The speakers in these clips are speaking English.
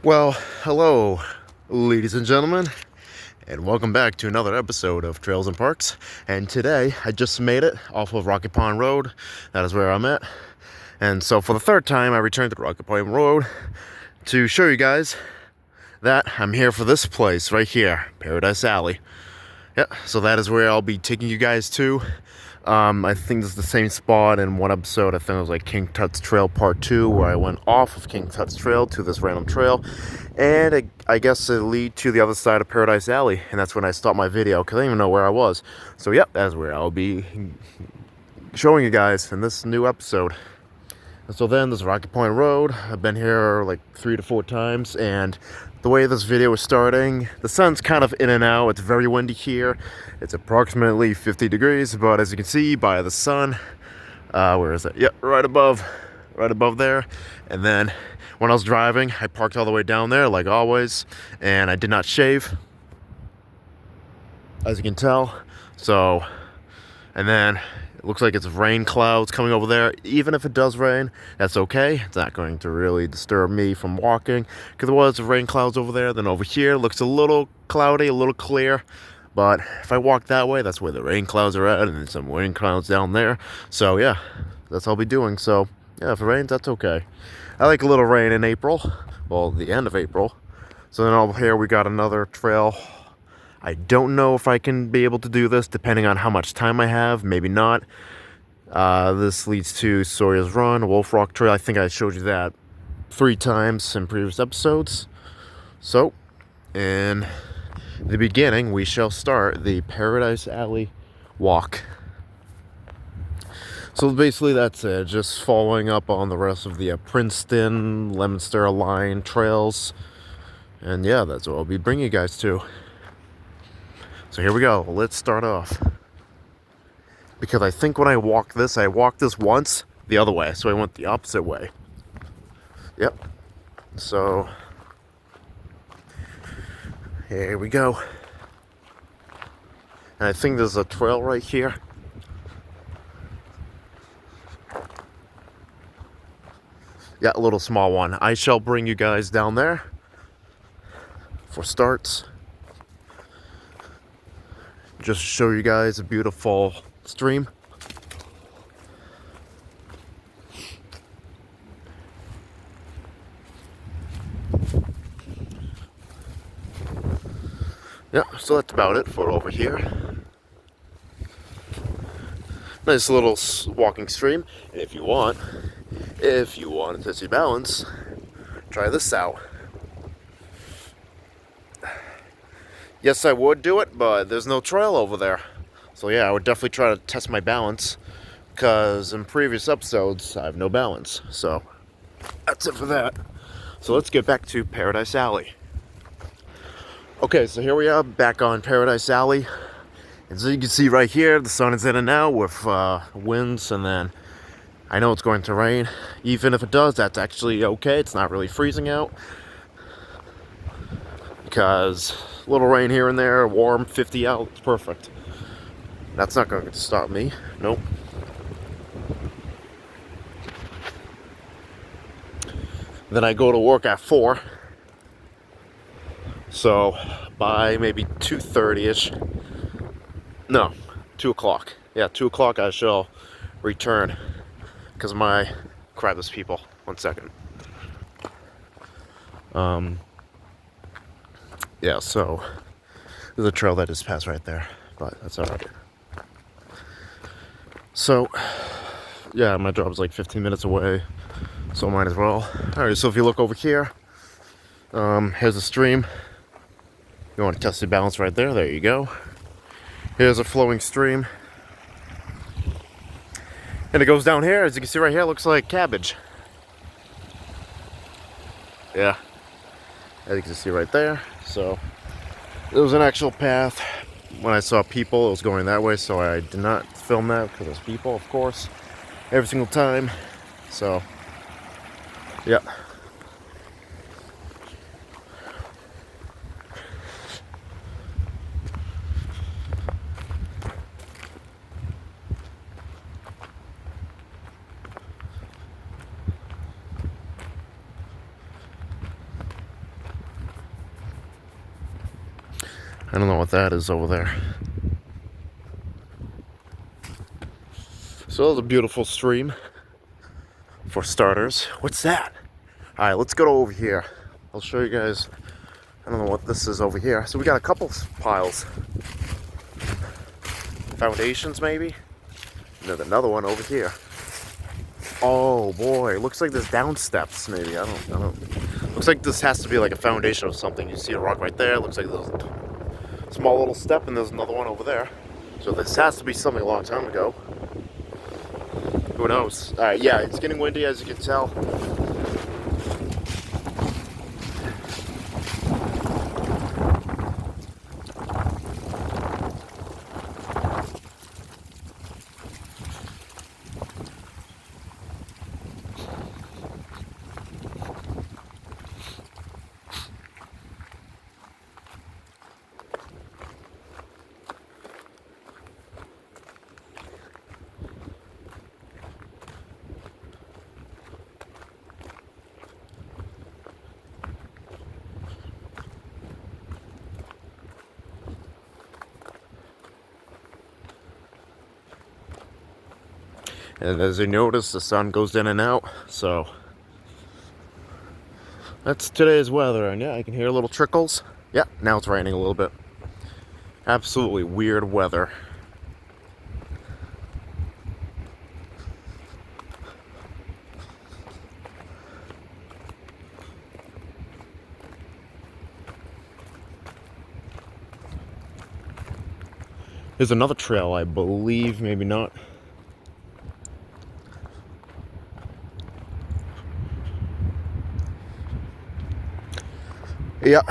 Well, hello, ladies and gentlemen, and welcome back to another episode of Trails and Parks. And today, I just made it off of Rocket Pond Road. That is where I'm at. And so for the third time, I returned to Rocket Pond Road to show you guys that I'm here for this place right here, Paradise Alley. Yeah, so that is where I'll be taking you guys to. I think this is the same spot in one episode. I think it was like King Tut's Trail Part 2, where I went off of King Tut's Trail to this random trail. And I guess it lead to the other side of Paradise Alley. And that's when I stopped my video, because I didn't even know where I was. So yep, that's where I'll be showing you guys in this new episode. And so then, this is Rocket Point Road. I've been here like 3 to 4 times, and the way this video is starting, the sun's kind of in and out. It's very windy here. It's approximately 50 degrees, but as you can see by the sun, where is it? Yep, right above there. And then when I was driving, I parked all the way down there like always, and I did not shave, as you can tell. So, and then it looks like it's rain clouds coming over there. Even if it does rain, that's okay. It's not going to really disturb me from walking, because there was rain clouds over there. Then over here, looks a little cloudy, a little clear. But if I walk that way, that's where the rain clouds are at, and then some rain clouds down there. So yeah, that's what I'll be doing. So yeah, if it rains, that's okay. I like a little rain in April. Well, the end of April. So then over here, we got another trail. I don't know if I can be able to do this, depending on how much time I have. Maybe not. This leads to Sawyer's Run, Wolf Rock Trail. I think I showed you that 3 times in previous episodes. So, in the beginning, we shall start the Paradise Alley walk. So basically that's it. Just following up on the rest of the Princeton, Leominster line trails. And yeah, that's what I'll be bringing you guys to. So here we go. Let's start off. Because I think when I walked this once the other way. So I went the opposite way. Yep. So here we go. And I think there's a trail right here. Yeah, a little small one. I shall bring you guys down there for starts. Just to show you guys a beautiful stream. Yeah, so that's about it for over here. Nice little walking stream. And if you want to test your balance, try this out. Yes, I would do it, but there's no trail over there. So yeah, I would definitely try to test my balance, because in previous episodes, I have no balance. So that's it for that. So let's get back to Paradise Alley. Okay, so here we are back on Paradise Alley. And so you can see right here, the sun is in and out with winds, and then I know it's going to rain. Even if it does, that's actually okay. It's not really freezing out, because a little rain here and there, warm, 50 out, it's perfect. That's not going to stop me. Nope. Then I go to work at 4. So by maybe 2:30ish. No, 2 o'clock. Yeah, 2 o'clock I shall return. Because my... Crap, those people. 1 second. Yeah, so there's a trail that just passed right there, but that's alright. So, yeah, my job's like 15 minutes away, so might as well. Alright, so if you look over here, here's a stream. You want to test your balance right there, there you go. Here's a flowing stream. And it goes down here, as you can see right here, it looks like cabbage. Yeah, as you can see right there. So there was an actual path. When I saw people, it was going that way, so I did not film that because there's people, of course, every single time. So yeah. I don't know what that is over there. So it's a beautiful stream, for starters. What's that? Alright, let's go over here. I'll show you guys. I don't know what this is over here. So we got a couple piles. Foundations, maybe? And there's another one over here. Oh boy, looks like there's down steps, maybe. I don't. Looks like this has to be like a foundation of something. You see a rock right there. Looks like there's a small little step, and there's another one over there. So this has to be something a long time ago. Who knows? Alright, yeah, it's getting windy, as you can tell. And as you notice, the sun goes in and out, so that's today's weather. And yeah, I can hear little trickles. Yeah, now it's raining a little bit. Absolutely weird weather. There's another trail, I believe, maybe not. Yeah,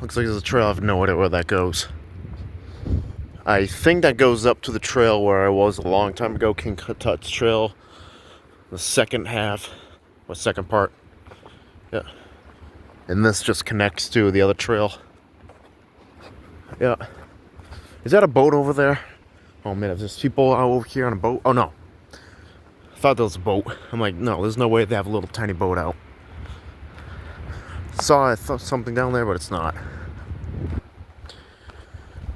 looks like there's a trail. I have no idea where that goes. I think that goes up to the trail where I was a long time ago, King Tut's Trail. The second half, or second part. Yeah. And this just connects to the other trail. Yeah. Is that a boat over there? Oh man, if there's people out over here on a boat. Oh no. I thought there was a boat. I'm like, no, there's no way they have a little tiny boat out. I thought something down there, but it's not.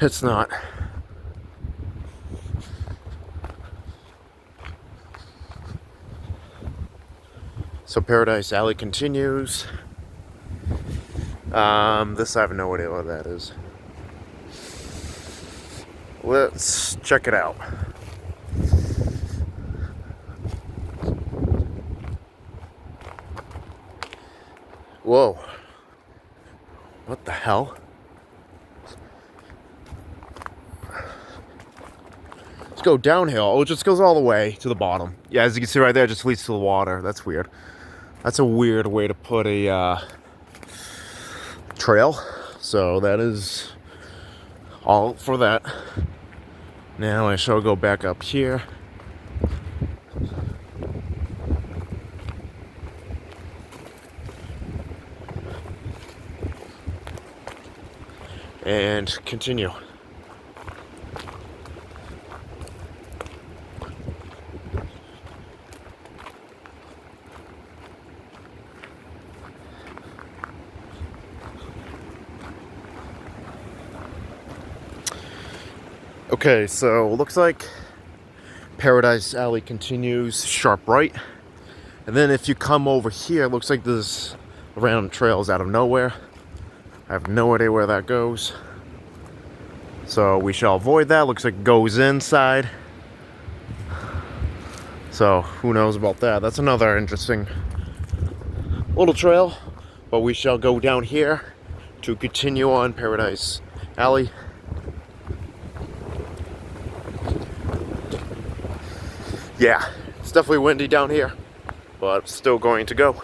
It's not. So Paradise Alley continues. This I have no idea what that is. Let's check it out. Whoa. What the hell? Let's go downhill. Oh, it just goes all the way to the bottom. Yeah, as you can see right there, it just leads to the water. That's weird. That's a weird way to put a trail. So that is all for that. Now I shall go back up here. And continue. Okay, so looks like Paradise Alley continues sharp right. And then if you come over here, it looks like there's random trails out of nowhere. I have no idea where that goes. So we shall avoid that. Looks like it goes inside. So who knows about that. That's another interesting little trail. But we shall go down here to continue on Paradise Alley. Yeah, it's definitely windy down here, but still going to go.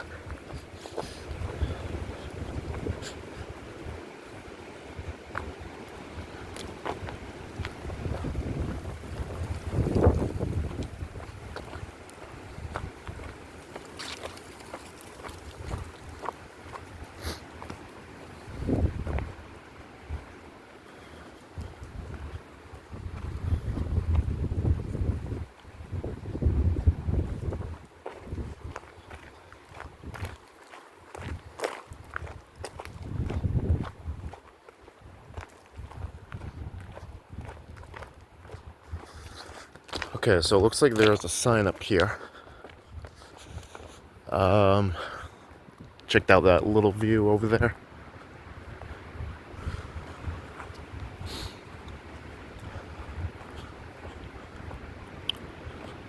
Okay, so it looks like there's a sign up here. Checked out that little view over there.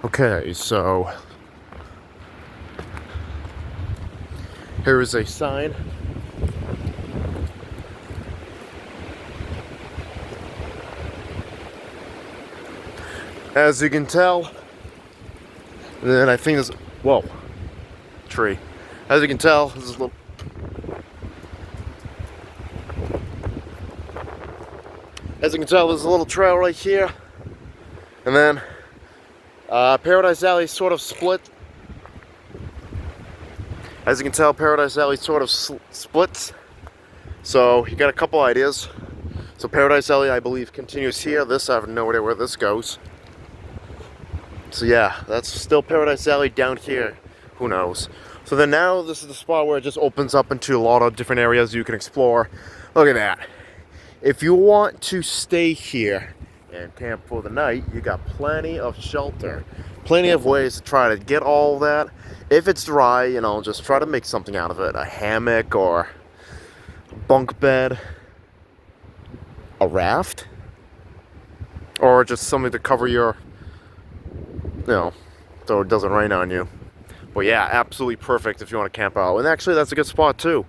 Okay, so here is a sign. As you can tell, and then I think there's, whoa, tree. As you can tell, this is a little, as you can tell, there's a little trail right here, and then Paradise Alley sort of split. As you can tell, Paradise Alley sort of splits. So you got a couple ideas. So Paradise Alley, I believe, continues here. This, I have no idea where this goes. So yeah, that's still Paradise Alley down here. Who knows? So then now this is the spot where it just opens up into a lot of different areas you can explore. Look at that. If you want to stay here and camp for the night, you got plenty of shelter. Plenty of ways to try to get all that. If it's dry, you know, just try to make something out of it. A hammock or a bunk bed. A raft. Or just something to cover your, you know, so it doesn't rain on you. But yeah, absolutely perfect if you want to camp out. And actually, that's a good spot too.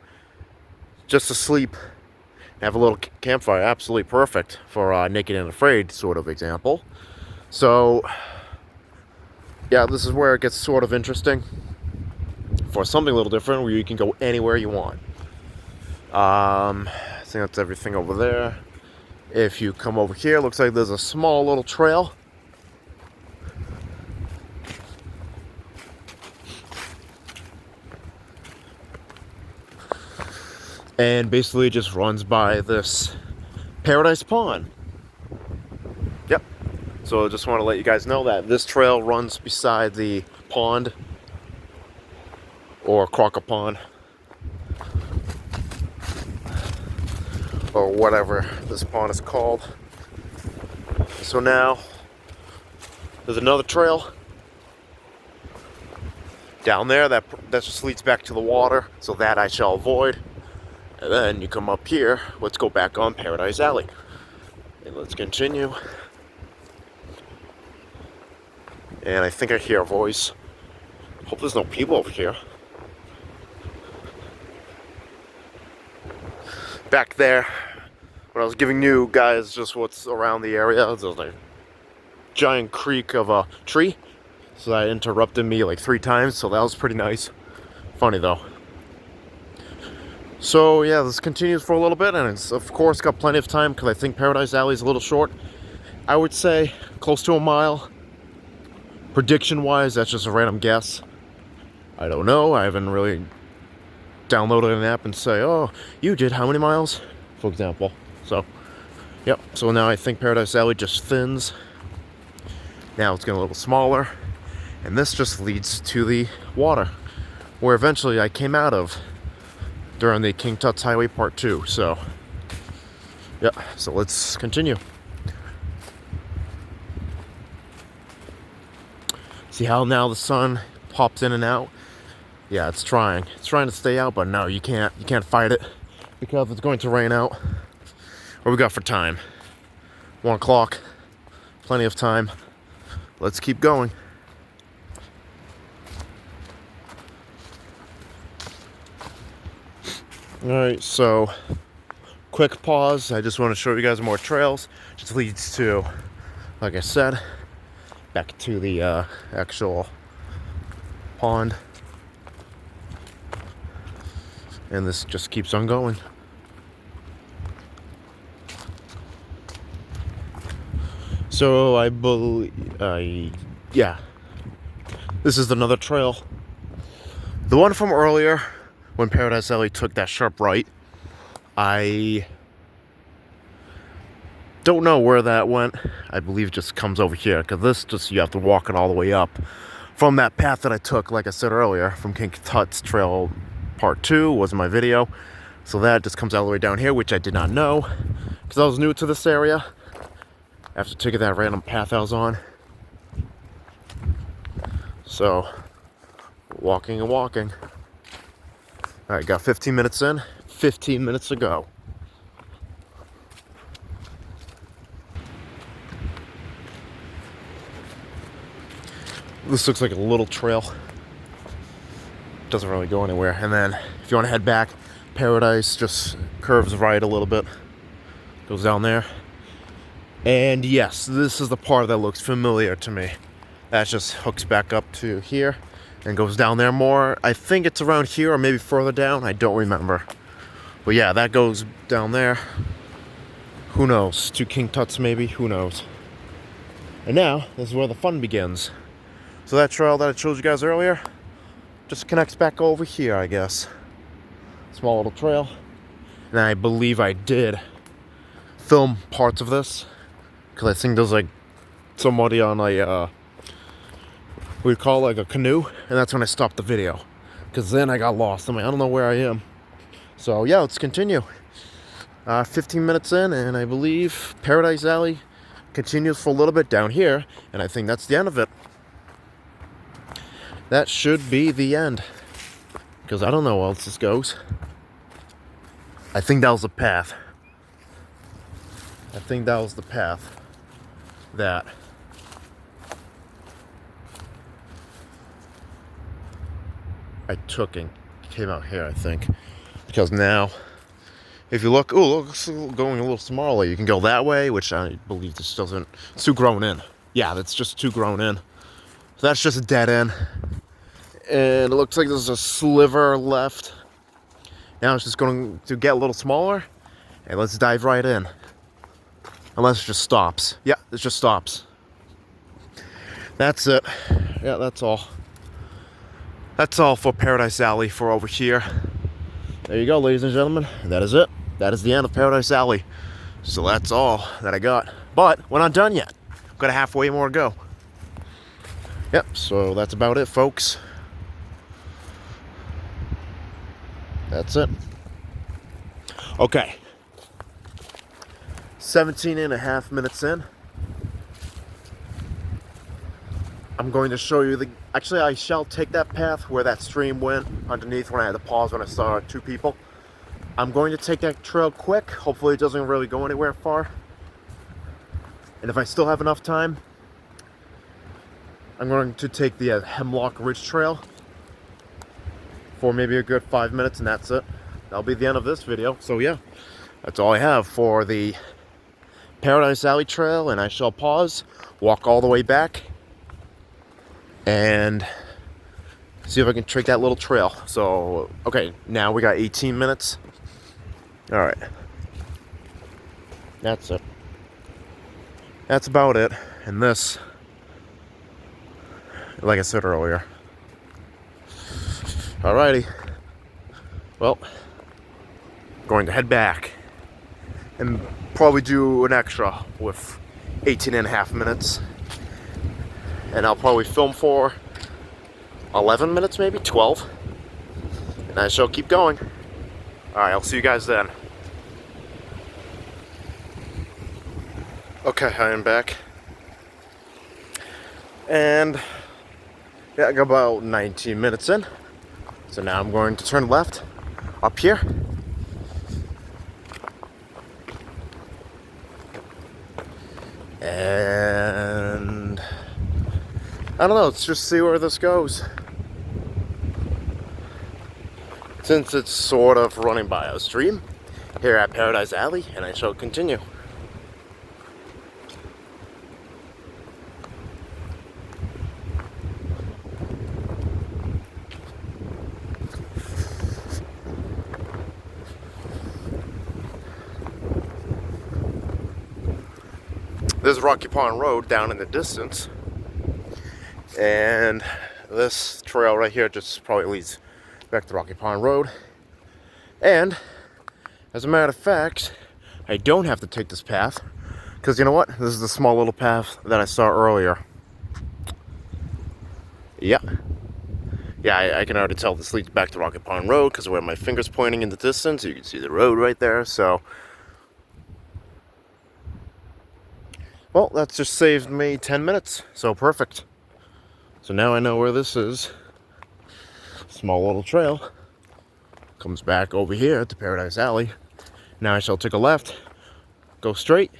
Just to sleep, have a little campfire. Absolutely perfect for Naked and Afraid sort of example. So yeah, this is where it gets sort of interesting. For something a little different, where you can go anywhere you want. I think that's everything over there. If you come over here, looks like there's a small little trail. And basically it just runs by this Paradise Pond. Yep. So I just want to let you guys know that this trail runs beside the pond. Or Crocker Pond. Or whatever this pond is called. So now, there's another trail. Down there, that just leads back to the water. So that I shall avoid. And then you come up here, let's go back on Paradise Alley. And let's continue. And I think I hear a voice. Hope there's no people over here. Back there, when I was giving you guys just what's around the area, there's a giant creek of a tree. So that interrupted me like 3 times, so that was pretty nice. Funny though. So yeah, this continues for a little bit, and it's of course got plenty of time because I think Paradise Alley is a little short. I would say close to a mile. Prediction wise, that's just a random guess. I don't know. I haven't really downloaded an app and say, oh, you did how many miles, for example. So yep, so now I think Paradise Alley just thins. Now it's getting a little smaller, and this just leads to the water where eventually I came out of during the King Tut's Highway Part 2. So yeah, so let's continue. See how now the sun pops in and out? Yeah, it's trying to stay out, but no, you can't fight it because it's going to rain out. What we got for time? 1 o'clock, plenty of time. Let's keep going. Alright, so quick pause. I just want to show you guys more trails. Just leads to, like I said, back to the actual pond. And this just keeps on going. So I believe, yeah, this is another trail. The one from earlier, when Paradise Alley took that sharp right, I don't know where that went. I believe it just comes over here, because this just, you have to walk it all the way up from that path that I took, like I said earlier, from King Tut's Trail Part 2 was my video. So that just comes all the way down here, which I did not know, because I was new to this area after taking that random path I was on. So, walking and walking. All right, got 15 minutes in, 15 minutes to go. This looks like a little trail. Doesn't really go anywhere. And then if you want to head back, Paradise just curves right a little bit. Goes down there. And yes, this is the part that looks familiar to me. That just hooks back up to here and goes down there more. I think it's around here or maybe further down. I don't remember. But yeah, that goes down there. Who knows? To King Tut's maybe? Who knows? And now, this is where the fun begins. So that trail that I showed you guys earlier just connects back over here, I guess. Small little trail. And I believe I did film parts of this, because I think there's like somebody on a, we'd call like a canoe, and that's when I stopped the video. Because then I got lost. I'm like, I don't know where I am. So yeah, let's continue. 15 minutes in, and I believe Paradise Alley continues for a little bit down here, and I think that's the end of it. That should be the end, because I don't know where else this goes. I think that was the path. I think that was the path that I took and came out here, I think. Because now, if you look, oh, look, it's going a little smaller. You can go that way, which I believe this doesn't, it's too grown in. Yeah, that's just too grown in. So that's just a dead end. And it looks like there's a sliver left. Now it's just going to get a little smaller. And let's dive right in. Unless it just stops. Yeah, it just stops. That's it. Yeah, that's all. That's all for Paradise Alley for over here. There you go, ladies and gentlemen. That is it. That is the end of Paradise Alley. So that's all that I got. But we're not done yet. Got a halfway more to go. Yep, so that's about it, folks. That's it. Okay. 17 and a half minutes in. I'm going to show you the... Actually, I shall take that path where that stream went underneath when I had to pause when I saw two people. I'm going to take that trail quick. Hopefully it doesn't really go anywhere far. And if I still have enough time, I'm going to take the Hemlock Ridge Trail for maybe a good 5 minutes, and that's it. That'll be the end of this video. So yeah, that's all I have for the Paradise Alley Trail, and I shall pause, walk all the way back, and see if I can trick that little trail. So, okay, now we got 18 minutes. All right. That's it. That's about it. And this, like I said earlier. Alrighty. Well, going to head back and probably do an extra with 18 and a half minutes. And I'll probably film for 11 minutes, maybe 12. And I shall keep going. Alright, I'll see you guys then. Okay, I am back. And yeah, I got about 19 minutes in. So now I'm going to turn left up here. And I don't know, let's just see where this goes. Since it's sort of running by a stream here at Paradise Alley, and I shall continue. There's Rocky Pond Road down in the distance, and this trail right here just probably leads back to Rocky Pond Road. And as a matter of fact, I don't have to take this path, because you know what? This is the small little path that I saw earlier. Yeah. Yeah, I can already tell this leads back to Rocky Pond Road because of where my finger's pointing in the distance. You can see the road right there, so... Well, that's just saved me 10 minutes, so perfect. So now I know where this is. Small little trail. Comes back over here to Paradise Alley. Now I shall take a left, go straight,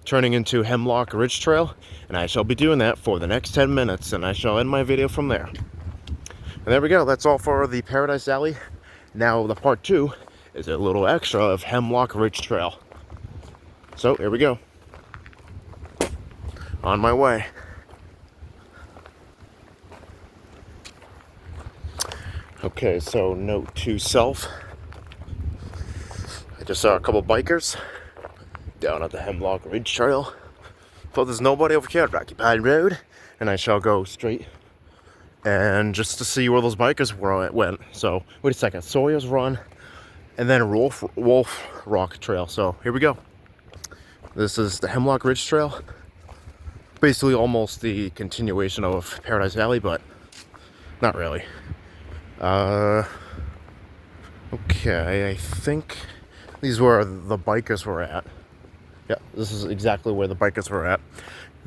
turning into Hemlock Ridge Trail, and I shall be doing that for the next 10 minutes, and I shall end my video from there. And there we go, that's all for the Paradise Alley. Now the part 2 is a little extra of Hemlock Ridge Trail. So here we go. On my way. Okay, so note to self. I just saw a couple bikers down at the Hemlock Ridge Trail. So there's nobody over here at Rocky Pine Road, and I shall go straight and just to see where those bikers went. So wait a second, Sawyer's Run, and then Wolf Rock Trail. So here we go. This is the Hemlock Ridge Trail. Basically almost the continuation of Paradise Valley, but not really. Okay, I think these were the bikers were at. Yeah, this is exactly where the bikers were at.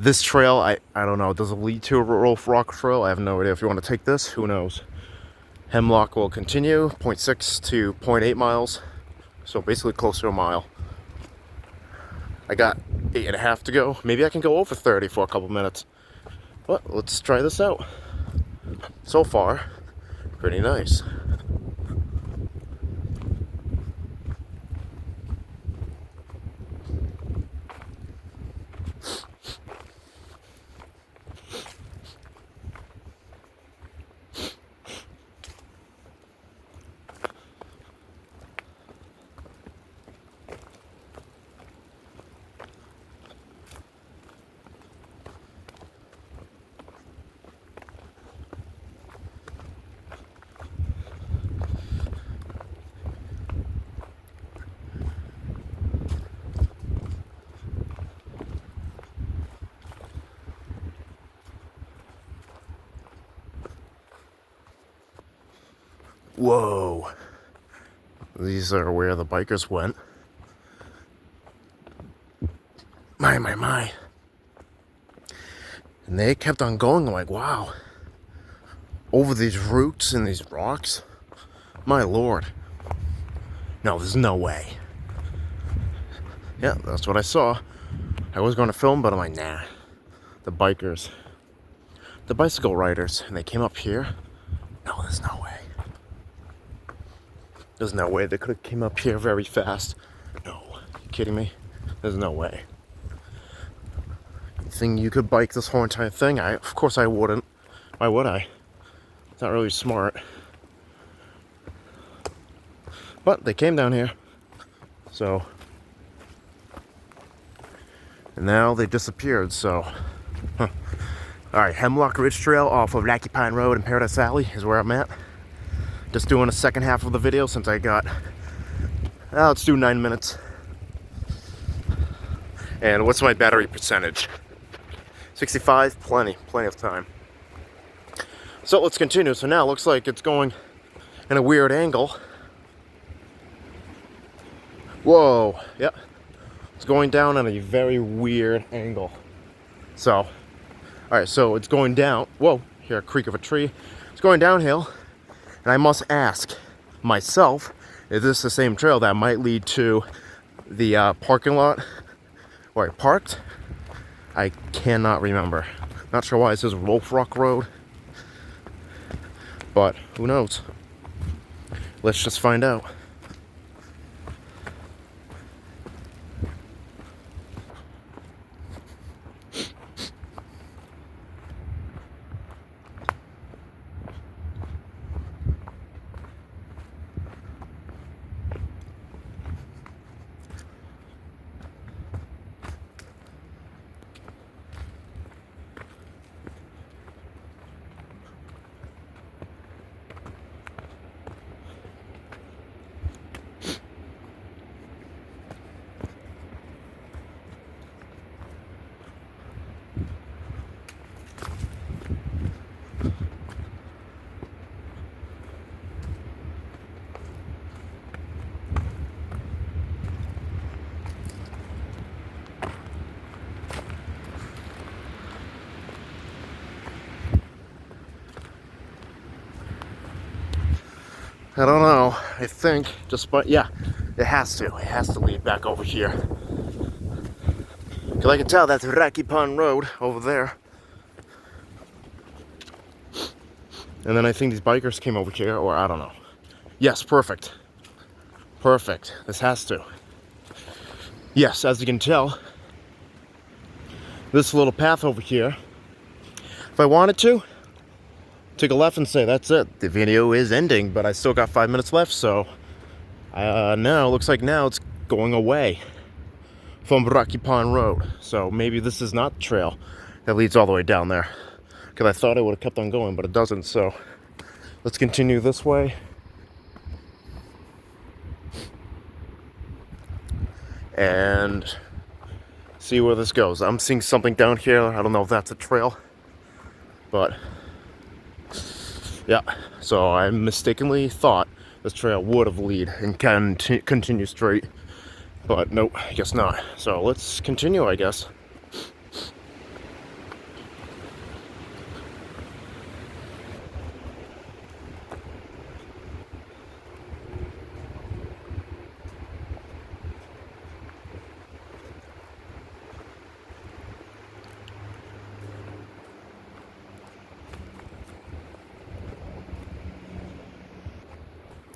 This trail, I don't know, does it lead to a Wolf Rock Trail? I have no idea. If you want to take this, who knows. Hemlock will continue, 0.6 to 0.8 miles. So basically close to a mile. I got 8.5 to go. Maybe I can go over 30 for a couple minutes. But let's try this out. So far, pretty nice. Whoa. These are where the bikers went. My. And they kept on going, like, wow. Over these roots and these rocks. My lord. No, there's no way. Yeah, that's what I saw. I was going to film, but I'm like, nah. The bikers. The bicycle riders. And they came up here. No, there's no way. There's no way they could have came up here very fast. No. You kidding me? There's no way. You think you could bike this whole entire thing? Of course I wouldn't. Why would I? It's not really smart. But they came down here. So. And now they disappeared, so. Huh. Alright, Hemlock Ridge Trail off of Rocky Pine Road in Paradise Valley is where I'm at. Just doing the second half of the video since I got, let's do 9 minutes. And what's my battery percentage? 65, plenty of time. So let's continue. So now it looks like it's going in a weird angle. Whoa, yep. It's going down on a very weird angle. So, alright, so it's going down. Whoa, hear a creak of a tree. It's going downhill. And I must ask myself, is this the same trail that might lead to the parking lot where I parked? I cannot remember. Not sure why it says Wolf Rock Road. But who knows? Let's just find out. I don't know. I think just, but yeah, it has to. It has to lead back over here. Because I can tell that's Rocky Pond Road over there. And then I think these bikers came over here, or I don't know. Yes, perfect. Perfect. This has to. Yes, as you can tell, this little path over here, if I wanted to, take a left and say, that's it. The video is ending, but I still got 5 minutes left, so now, looks like now it's going away from Rocky Pond Road. So maybe this is not the trail that leads all the way down there. Because I thought it would have kept on going, but it doesn't, so let's continue this way. And see where this goes. I'm seeing something down here. I don't know if that's a trail, but yeah. So I mistakenly thought this trail would have lead and can continue straight, but nope, I guess not. So let's continue, I guess.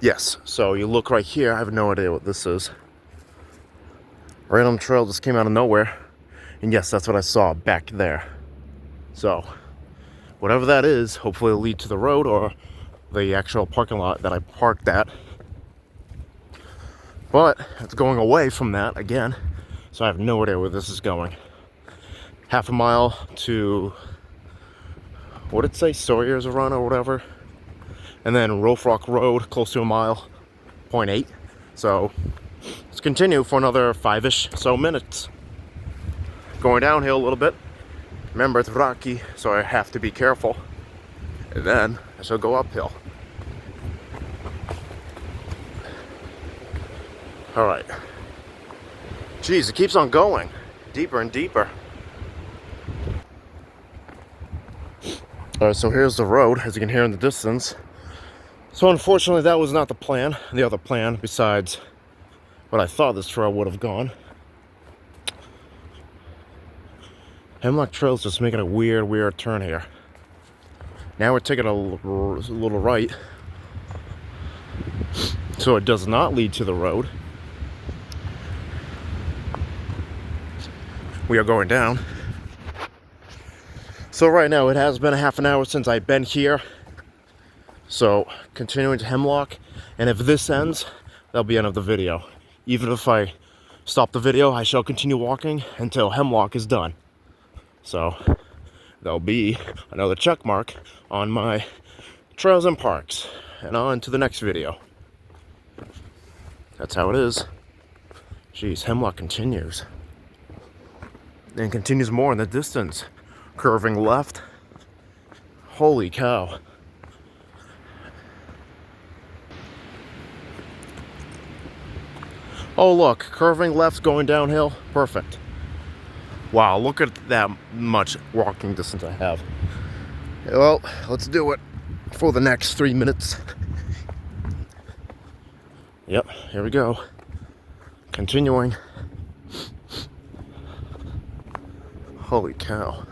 Yes, so you look right here, I have no idea what this is. Random trail just came out of nowhere. And yes, that's what I saw back there. So, whatever that is, hopefully it'll lead to the road or the actual parking lot that I parked at. But it's going away from that again, so I have no idea where this is going. Half a mile to, what did it say, Sawyer's Run or whatever? And then Rolf Rock Road, close to a mile, 0.8. So let's continue for another 5-ish so minutes. Going downhill a little bit. Remember, it's rocky, so I have to be careful. And then I shall go uphill. All right. Geez, it keeps on going deeper and deeper. All right, so here's the road, as you can hear in the distance. So unfortunately, that was not the plan. The other plan, besides what I thought this trail would have gone. Hemlock Trail's just making a weird turn here. Now we're taking a little right, so it does not lead to the road. We are going down. So right now, it has been a half an hour since I've been here. So, continuing to Hemlock, and if this ends, that'll be the end of the video. Even if I stop the video, I shall continue walking until Hemlock is done. So, there'll be another check mark on my trails and parks, and on to the next video. That's how it is. Jeez, Hemlock continues. And continues more in the distance. Curving left. Holy cow. Oh look, curving left going downhill, perfect. Wow, look at that much walking distance I have. Well, let's do it for the next 3 minutes. Yep, here we go. Continuing. Holy cow.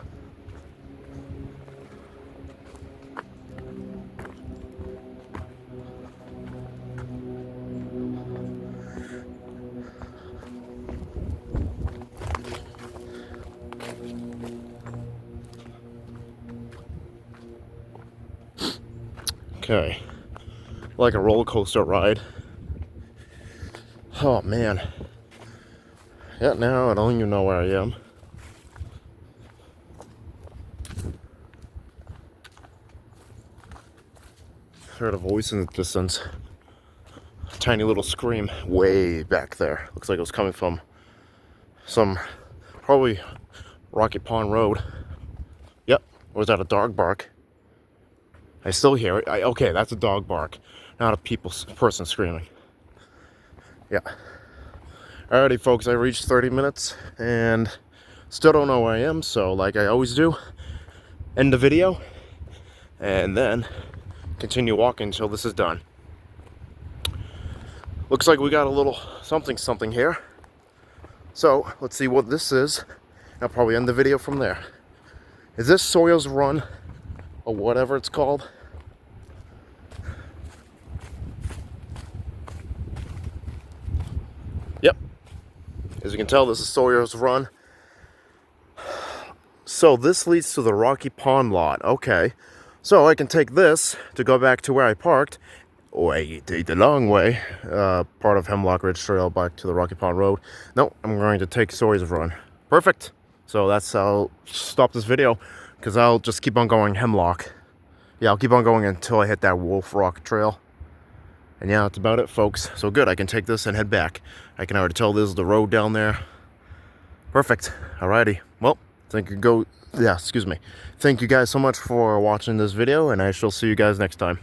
Okay, like a roller coaster ride. Oh man. Yeah, now I don't even know where I am. Heard a voice in the distance. A tiny little scream way back there. Looks like it was coming from some, probably Rocky Pond Road. Yep, or was that a dog bark? I still hear it. Okay, that's a dog bark, not a person screaming. Yeah. Alrighty, folks, I reached 30 minutes and still don't know where I am, so like I always do, end the video and then continue walking until this is done. Looks like we got a little something here. So let's see what this is. I'll probably end the video from there. Is this Sawyer's Run or whatever it's called? Yep. As you can tell, this is Sawyer's Run. So this leads to the Rocky Pond lot. Okay. So I can take this to go back to where I parked. Wait, take the long way. Part of Hemlock Ridge Trail back to the Rocky Pond Road. No, I'm going to take Sawyer's Run. Perfect. So that's how I'll stop this video, because I'll just keep on going Hemlock. Yeah, I'll keep on going until I hit that Wolf Rock Trail. And yeah, that's about it, folks. So good, I can take this and head back. I can already tell this is the road down there. Perfect. Alrighty. Well, thank you guys so much for watching this video, and I shall see you guys next time.